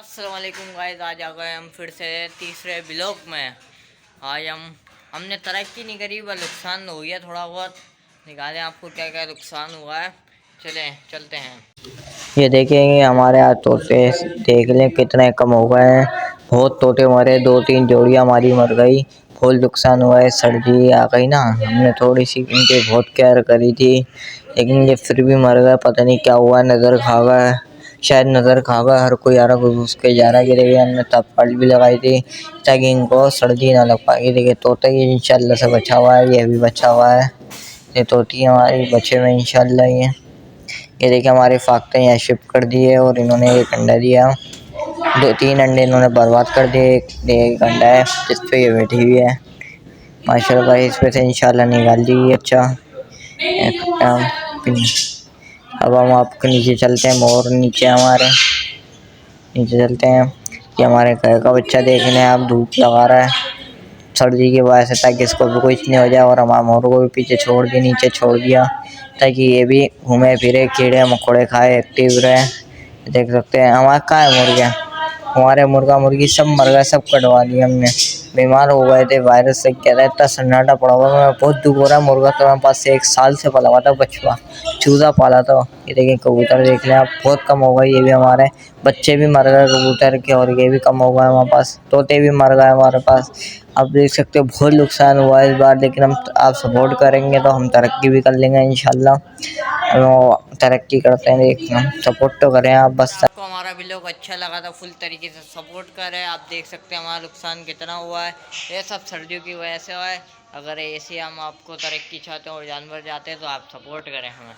अस्सलाम वालेकुम गाइस, आज आ गए हम फिर से तीसरे ब्लॉग में। आज हमने तरक्की नहीं करी, वह नुकसान हो गया थोड़ा बहुत। निकालें आपको क्या क्या नुकसान हुआ है। चलते हैं। ये देखेंगे हमारे यहाँ तोते, देख लें कितने कम हो गए हैं। बहुत तोते मरे, 2-3 जोड़ियाँ हमारी मर गई। फुल नुकसान हुआ है, सर्दी आ गई ना, हमने थोड़ी सी इनकी बहुत केयर करी थी, लेकिन ये फिर भी मर गए। पता नहीं क्या हुआ, नज़र खा गए, शायद नज़र खा गए। हर कोई आ रहा घुस के जा रहा गिरे गए। हमने तापपाल भी लगाई थी ताकि इनको सर्दी ना लग पाएगी। देखिए तोता ही इंशाल्लाह से बचा हुआ है, ये भी बचा हुआ है। ये तोती हमारी बचे हुए इंशाल्लाह। ये देखिए हमारे फाख्ते यहाँ शिफ्ट कर दिए और इन्होंने एक अंडा दिया। 2-3 अंडे इन्होंने बर्बाद कर दिए। एक अंडा है जिस पे ये बैठी हुई है माशाल्लाह भाई, इस पे से इंशाल्लाह निकाल दी। अच्छा अब हम आपके नीचे चलते हैं। मोर नीचे हमारे नीचे चलते हैं कि हमारे घर का बच्चा देखने आप धूप लगा रहा है सर्दी की वजह से, ताकि इसको भी कुछ नहीं हो जाए। और हमारे मोर को भी पीछे छोड़ दिया, नीचे छोड़ दिया, ताकि ये भी घूमे फिरे, कीड़े मकोड़े खाए, एक्टिव रहे। देख सकते हैं हमारा कहाँ है मुर्गियाँ, हमारे मुर्गा मुर्गी सब मर गए, सब कटवा दिए हमने। बीमार हो गए थे वायरस से, कह रहा इतना सन्नाटा पड़ा हुआ। मैं बहुत दुख हो रहा है। मुर्गा तो हमारे पास से 1 साल से पला हुआ था, बचवा चूजा पाला था। ये देखिए कबूतर देख लें आप, बहुत कम हो गए। ये भी हमारे बच्चे भी मर गए कबूतर के, और ये भी कम हो गए हमारे पास। तोते भी मर गए हमारे पास। आप देख सकते हो बहुत नुकसान हुआ है इस बार, लेकिन हम आप सपोर्ट करेंगे तो हम तरक्की भी कर लेंगे इंशाल्लाह। तरक्की करते हैं, देखना सपोर्ट तो करें आप बस। आपको हमारा वीडियो अच्छा लगा तो फुल तरीके से सपोर्ट करें। आप देख सकते हैं हमारा नुकसान कितना हुआ है, ये सब सर्दियों की वजह से हुआ है। अगर ऐसे हम आपको तरक्की चाहते हैं और जानवर चाहते हैं तो आप सपोर्ट करें हमें।